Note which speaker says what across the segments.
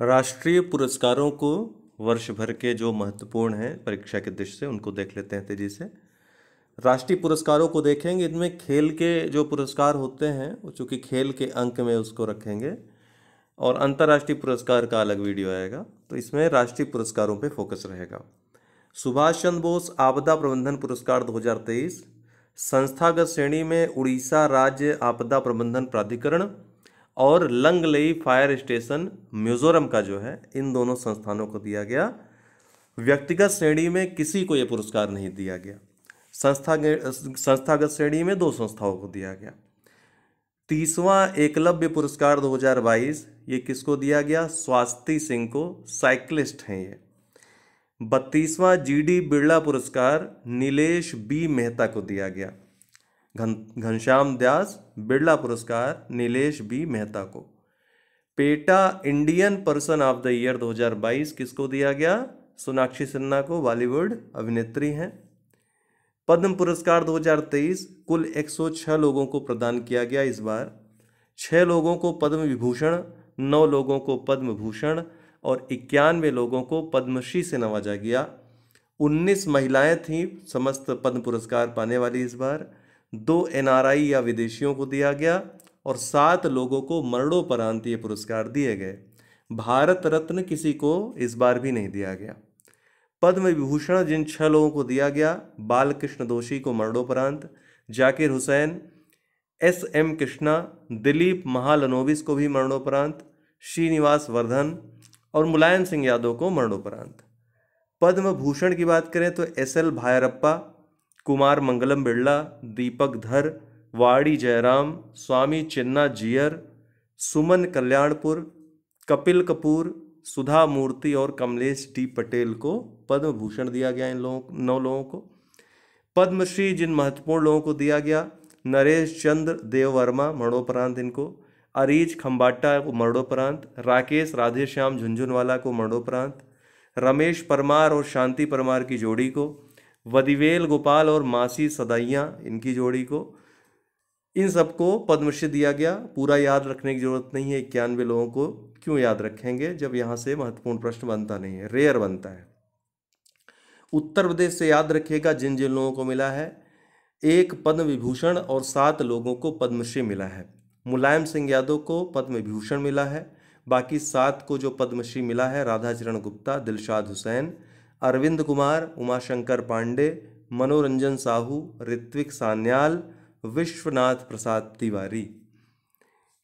Speaker 1: राष्ट्रीय पुरस्कारों को वर्ष भर के जो महत्वपूर्ण हैं परीक्षा की दृष्टि से उनको देख लेते हैं तेजी से। राष्ट्रीय पुरस्कारों को देखेंगे, इनमें खेल के जो पुरस्कार होते हैं वो चूँकि खेल के अंक में उसको रखेंगे और अंतर्राष्ट्रीय पुरस्कार का अलग वीडियो आएगा, तो इसमें राष्ट्रीय पुरस्कारों पे फोकस रहेगा। सुभाष चंद्र बोस आपदा प्रबंधन पुरस्कार 2023, संस्थागत श्रेणी में उड़ीसा राज्य आपदा प्रबंधन प्राधिकरण और लंगलेई फायर स्टेशन मिजोरम का जो है, इन दोनों संस्थानों को दिया गया। व्यक्तिगत श्रेणी में किसी को यह पुरस्कार नहीं दिया गया। संस्थागत श्रेणी में 2 संस्थाओं को दिया गया। 30वां एकलव्य पुरस्कार 2022 ये किसको दिया गया? स्वाति सिंह को, साइक्लिस्ट हैं ये। 32वां जीडी बिरला पुरस्कार नीलेश बी मेहता को दिया गया। घनश्याम दास बिरला पुरस्कार नीलेश बी मेहता को। PETA Indian person of the year 2022 किसको दिया गया? सोनाक्षी सिन्हा को, बॉलीवुड अभिनेत्री हैं। पद्म पुरस्कार 2023 कुल 106 लोगों को प्रदान किया गया इस बार। 6 लोगों को पद्म विभूषण, 9 लोगों को पद्म भूषण और 91 लोगों को पद्मश्री से नवाजा गया। 19 महिलाएं थीं समस्त पद्म पुरस्कार पाने वाली इस बार। 2 एनआरआई या विदेशियों को दिया गया और 7 लोगों को मरणोपरांत ये पुरस्कार दिए गए। भारत रत्न किसी को इस बार भी नहीं दिया गया। पद्म विभूषण जिन 6 लोगों को दिया गया, बालकृष्ण दोषी को मरणोपरांत, जाकिर हुसैन, एस.एम. कृष्णा, दिलीप महालनोबिस को भी मरणोपरांत, श्रीनिवास वर्धन और मुलायम सिंह यादव को मरणोपरांत। पद्म भूषण की बात करें तो एस.एल. भायरप्पा, कुमार मंगलम बिरला, दीपक धर, वाड़ी जयराम, स्वामी चिन्ना जियर, सुमन कल्याणपुर, कपिल कपूर, सुधा मूर्ति और कमलेश डी पटेल को पद्म भूषण दिया गया। इन 9 लोगों को। पद्मश्री जिन महत्वपूर्ण लोगों को दिया गया, नरेश चंद्र देव वर्मा मरणोपरांत इनको, अरीज खम्बाटा को मरणोपरांत, राकेश राधेश्याम झुंझुनवाला को मरणोपरांत, रमेश परमार और शांति परमार की जोड़ी को, वदिवेल गोपाल और मासी सदाइयाँ इनकी जोड़ी को, इन सबको पद्मश्री दिया गया। पूरा याद रखने की जरूरत नहीं है, 91 लोगों को क्यों याद रखेंगे जब यहाँ से महत्वपूर्ण प्रश्न बनता नहीं है, रेयर बनता है। उत्तर प्रदेश से याद रखिएगा जिन जिन लोगों को मिला है, 1 पद्म विभूषण और 7 लोगों को पद्मश्री मिला है। मुलायम सिंह यादव को पद्म विभूषण मिला है। बाकी 7 को जो पद्मश्री मिला है, राधाचरण गुप्ता, दिलशाद हुसैन, अरविंद कुमार, उमाशंकर पांडे, मनोरंजन साहू, ऋत्विक सान्याल, विश्वनाथ प्रसाद तिवारी।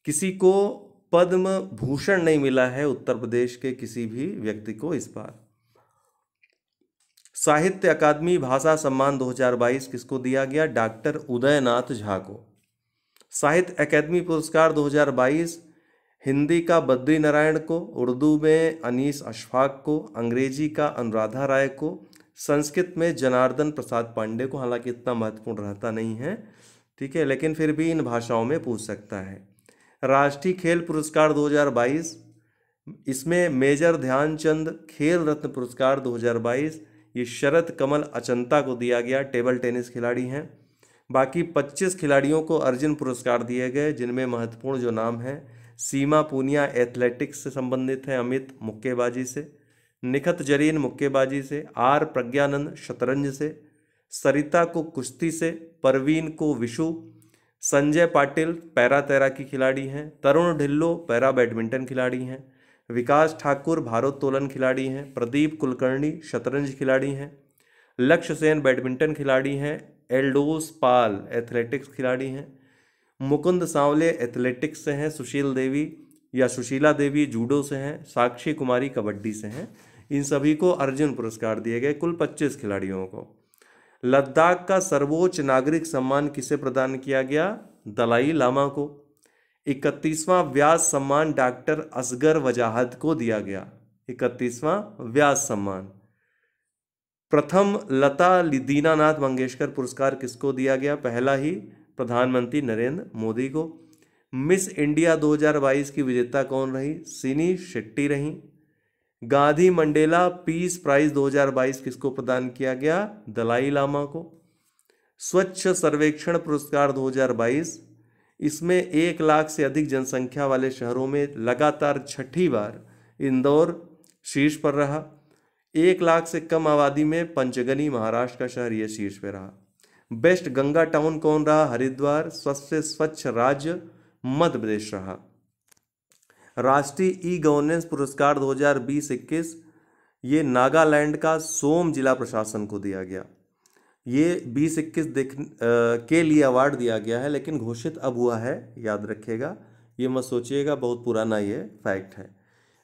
Speaker 1: किसी को पद्म भूषण नहीं मिला है उत्तर प्रदेश के किसी भी व्यक्ति को इस बार। साहित्य अकादमी भाषा सम्मान 2022 किसको दिया गया? डॉक्टर उदयनाथ झा को। साहित्य अकादमी पुरस्कार 2022 हिंदी का बद्री नारायण को, उर्दू में अनीस अशफाक को, अंग्रेजी का अनुराधा राय को, संस्कृत में जनार्दन प्रसाद पांडे को। हालांकि इतना महत्वपूर्ण रहता नहीं है, ठीक है, लेकिन फिर भी इन भाषाओं में पूछ सकता है। राष्ट्रीय खेल पुरस्कार 2022 इसमें मेजर ध्यानचंद खेल रत्न पुरस्कार 2022 ये शरद कमल अचंता को दिया गया, टेबल टेनिस खिलाड़ी हैं। बाकी 25 खिलाड़ियों को अर्जुन पुरस्कार दिए गए, जिनमें महत्वपूर्ण जो नाम हैं, सीमा पूनिया एथलेटिक्स से संबंधित है, अमित मुक्केबाजी से, निखत जरीन मुक्केबाजी से, आर प्रज्ञानंद शतरंज से, सरिता को कुश्ती से, परवीन को विशु, संजय पाटिल पैरा तैराकी खिलाड़ी हैं, तरुण ढिल्लो पैरा बैडमिंटन खिलाड़ी हैं, विकास ठाकुर भारोत्तोलन खिलाड़ी हैं, प्रदीप कुलकर्णी शतरंज खिलाड़ी हैं, लक्ष्य सेन बैडमिंटन खिलाड़ी हैं, एल्डोस पाल एथलेटिक्स खिलाड़ी हैं, मुकुंद सांवले एथलेटिक्स से हैं, सुशील देवी या सुशीला देवी जूडो से हैं, साक्षी कुमारी कबड्डी से हैं। इन सभी को अर्जुन पुरस्कार दिए गए, कुल 25 खिलाड़ियों को। लद्दाख का सर्वोच्च नागरिक सम्मान किसे प्रदान किया गया? दलाई लामा को। 31वां व्यास सम्मान डॉक्टर असगर वजाहत को दिया गया। 31वां व्यास सम्मान। प्रथम लता दीनानाथ मंगेशकर पुरस्कार किसको दिया गया? पहला ही प्रधानमंत्री नरेंद्र मोदी को। मिस इंडिया 2022 की विजेता कौन रही? सिनी शेट्टी रही। गांधी मंडेला पीस प्राइज 2022 किसको प्रदान किया गया? दलाई लामा को। स्वच्छ सर्वेक्षण पुरस्कार 2022 इसमें 1 लाख से अधिक जनसंख्या वाले शहरों में लगातार 6ठी बार इंदौर शीर्ष पर रहा। 1 लाख से कम आबादी में पंचगनी महाराष्ट्र का शहर ये शीर्ष पे रहा। बेस्ट गंगा टाउन कौन रहा? हरिद्वार। सबसे स्वच्छ राज्य मध्य प्रदेश रहा। राष्ट्रीय ई गवर्नेंस पुरस्कार 2020-21 ये नागालैंड का सोम जिला प्रशासन को दिया गया। ये 2021 के लिए अवार्ड दिया गया है, लेकिन घोषित अब हुआ है, याद रखिएगा, ये मत सोचिएगा बहुत पुराना ये फैक्ट है।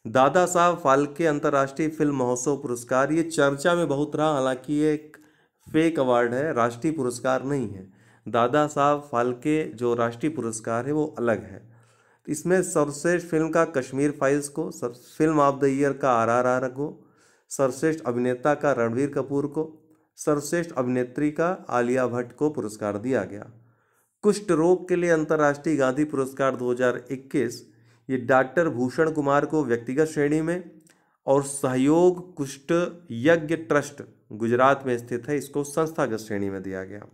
Speaker 1: दादा साहब फाल्के अंतर्राष्ट्रीय फिल्म महोत्सव पुरस्कार ये चर्चा में बहुत रहा, हालांकि ये एक फेक अवार्ड है, राष्ट्रीय पुरस्कार नहीं है। दादा साहब फाल्के जो राष्ट्रीय पुरस्कार है वो अलग है। इसमें सर्वश्रेष्ठ फिल्म का कश्मीर फाइल्स को, फिल्म ऑफ द ईयर का RRR को, सर्वश्रेष्ठ अभिनेता का रणबीर कपूर को, सर्वश्रेष्ठ अभिनेत्री का आलिया भट्ट को पुरस्कार दिया गया। कुष्ठ रोग के लिए अंतर्राष्ट्रीय गांधी पुरस्कार 2021 ये डॉक्टर भूषण कुमार को व्यक्तिगत श्रेणी में, और सहयोग कुष्ठ यज्ञ ट्रस्ट गुजरात में स्थित है, इसको संस्थागत श्रेणी में दिया गया।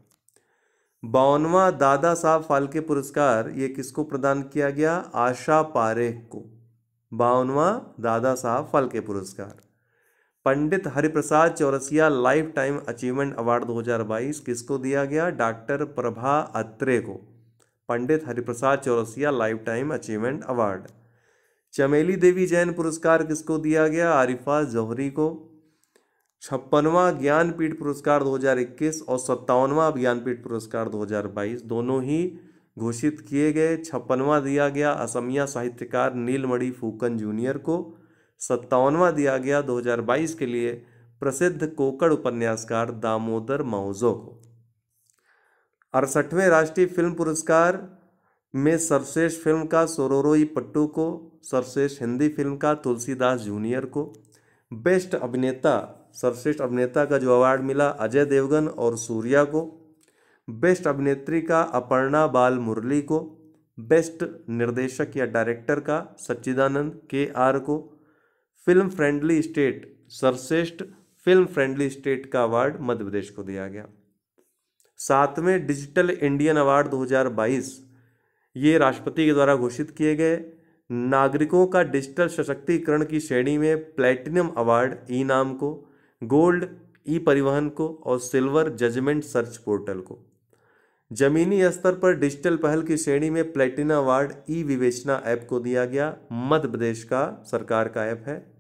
Speaker 1: 52वां दादा साहब फाल्के पुरस्कार ये किसको प्रदान किया गया? आशा पारेख को। 52वां दादा साहब फाल्के पुरस्कार। Pandit Hariprasad Chaurasia life time achievement award 2022 किसको दिया गया? डॉक्टर प्रभा अत्रे को। Pandit Hariprasad Chaurasia life time achievement award. Chameli Devi Jain पुरस्कार किसको दिया गया? आरिफा जौहरी को। 56वां ज्ञानपीठ पुरस्कार 2021 और 57वां ज्ञानपीठ पुरस्कार 2022 दोनों ही घोषित किए गए। 56वां दिया गया असमिया साहित्यकार नीलमणि फूकन जूनियर को। 57वां दिया गया 2022 के लिए प्रसिद्ध कोकड़ उपन्यासकार दामोदर मौजो को। 68वें राष्ट्रीय फिल्म पुरस्कार में सर्वश्रेष्ठ फिल्म का सोरोरोई पट्टू को, सर्वश्रेष्ठ हिंदी फिल्म का तुलसीदास जूनियर को, बेस्ट अभिनेता सर्वश्रेष्ठ अभिनेता का जो अवार्ड मिला अजय देवगन और सूर्या को, बेस्ट अभिनेत्री का अपर्णा बाल मुरली को, बेस्ट निर्देशक या डायरेक्टर का सच्चिदानंद KR को, फिल्म फ्रेंडली स्टेट सर्वश्रेष्ठ फिल्म फ्रेंडली स्टेट का अवार्ड मध्य प्रदेश को दिया गया। 7वें डिजिटल इंडियन अवार्ड 2022 ये राष्ट्रपति के द्वारा घोषित किए गए। नागरिकों का डिजिटल सशक्तिकरण की श्रेणी में प्लैटिनम अवार्ड ई नाम को, गोल्ड ई परिवहन को और सिल्वर जजमेंट सर्च पोर्टल को। जमीनी स्तर पर डिजिटल पहल की श्रेणी में प्लैटिनम अवार्ड ई विवेचना ऐप को दिया गया, मध्य प्रदेश का सरकार का ऐप है।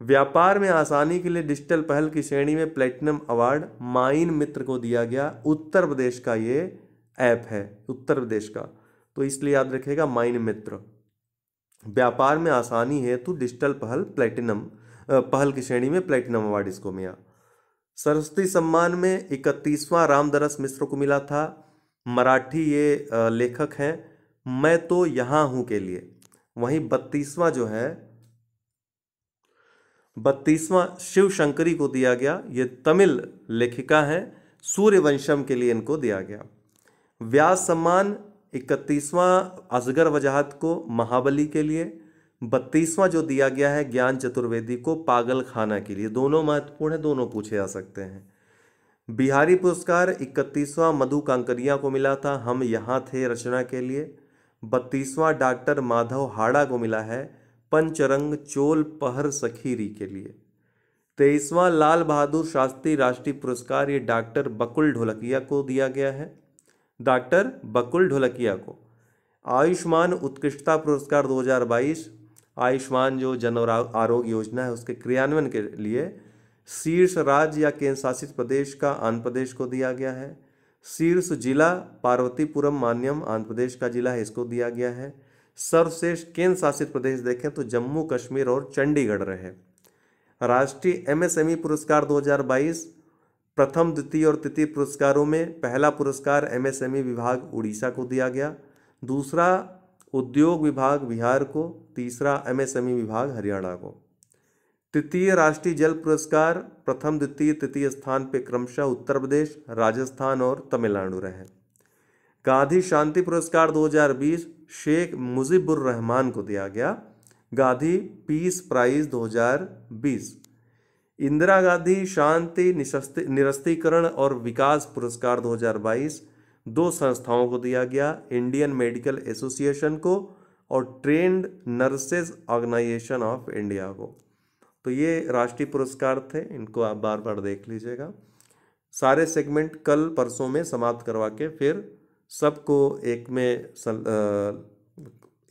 Speaker 1: व्यापार में आसानी के लिए डिजिटल पहल की श्रेणी में प्लैटिनम अवार्ड माइन मित्र को दिया गया, उत्तर प्रदेश का ये ऐप है, उत्तर प्रदेश का, तो इसलिए याद रखेगा माइन मित्र। व्यापार में आसानी हेतु डिजिटल पहल की श्रेणी में प्लैटिनम अवार्ड इसको मिला। सरस्वती सम्मान में 31वां रामदरस मिश्र को मिला था, मराठी ये लेखक हैं, मैं तो यहाँ हूँ के लिए। वहीं 32वां शिव शंकरी को दिया गया, ये तमिल लेखिका हैं, सूर्यवंशम के लिए इनको दिया गया। व्यास सम्मान 31वां असगर वजाहत को महाबली के लिए, 32वां जो दिया गया है ज्ञान चतुर्वेदी को पागल खाना के लिए। दोनों महत्वपूर्ण है, दोनों पूछे जा सकते हैं। बिहारी पुरस्कार 31वां मधु कांकरिया को मिला था, हम यहाँ थे रचना के लिए। 32वां डॉक्टर माधव हाड़ा को मिला है, पंचरंग चोल पहर सखीरी के लिए। 23वां लाल बहादुर शास्त्री राष्ट्रीय पुरस्कार ये डॉक्टर बकुल ढोलकिया को दिया गया है, डॉक्टर बकुल ढोलकिया को। आयुष्मान उत्कृष्टता पुरस्कार 2022 आयुष्मान जो जन आरोग्य योजना है उसके क्रियान्वयन के लिए शीर्ष राज्य या केंद्र शासित प्रदेश का आंध्र प्रदेश को दिया गया है। शीर्ष जिला पार्वतीपुरम मान्यम आंध्र प्रदेश का जिला है, इसको दिया गया है। सर्वश्रेष्ठ केंद्र शासित प्रदेश देखें तो जम्मू कश्मीर और चंडीगढ़ रहे। राष्ट्रीय MSME पुरस्कार 2022 प्रथम द्वितीय और तृतीय पुरस्कारों में पहला पुरस्कार MSME विभाग उड़ीसा को दिया गया, दूसरा उद्योग विभाग बिहार को, तीसरा MSME विभाग हरियाणा को। तृतीय राष्ट्रीय जल पुरस्कार प्रथम द्वितीय तृतीय स्थान पे क्रमशः उत्तर प्रदेश, राजस्थान और तमिलनाडु रहे। गांधी शांति पुरस्कार 2020 शेख मुजीबुर रहमान को दिया गया, गांधी पीस प्राइज 2020। इंदिरा गांधी शांति निरस्तीकरण और विकास पुरस्कार 2022 दो संस्थाओं को दिया गया, इंडियन मेडिकल एसोसिएशन को और trained nurses organisation of India को। तो ये राष्ट्रीय पुरस्कार थे, इनको आप बार बार देख लीजिएगा। सारे सेगमेंट कल परसों में समाप्त करवा के फिर सबको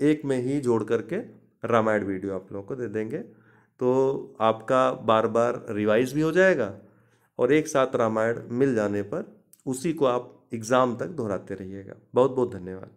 Speaker 1: एक में ही जोड़ करके रामायण वीडियो आप लोगों को दे देंगे। तो आपका बार बार रिवाइज भी हो जाएगा और एक साथ रामायण मिल जाने पर उसी को आप एग्ज़ाम तक दोहराते रहिएगा। बहुत बहुत धन्यवाद।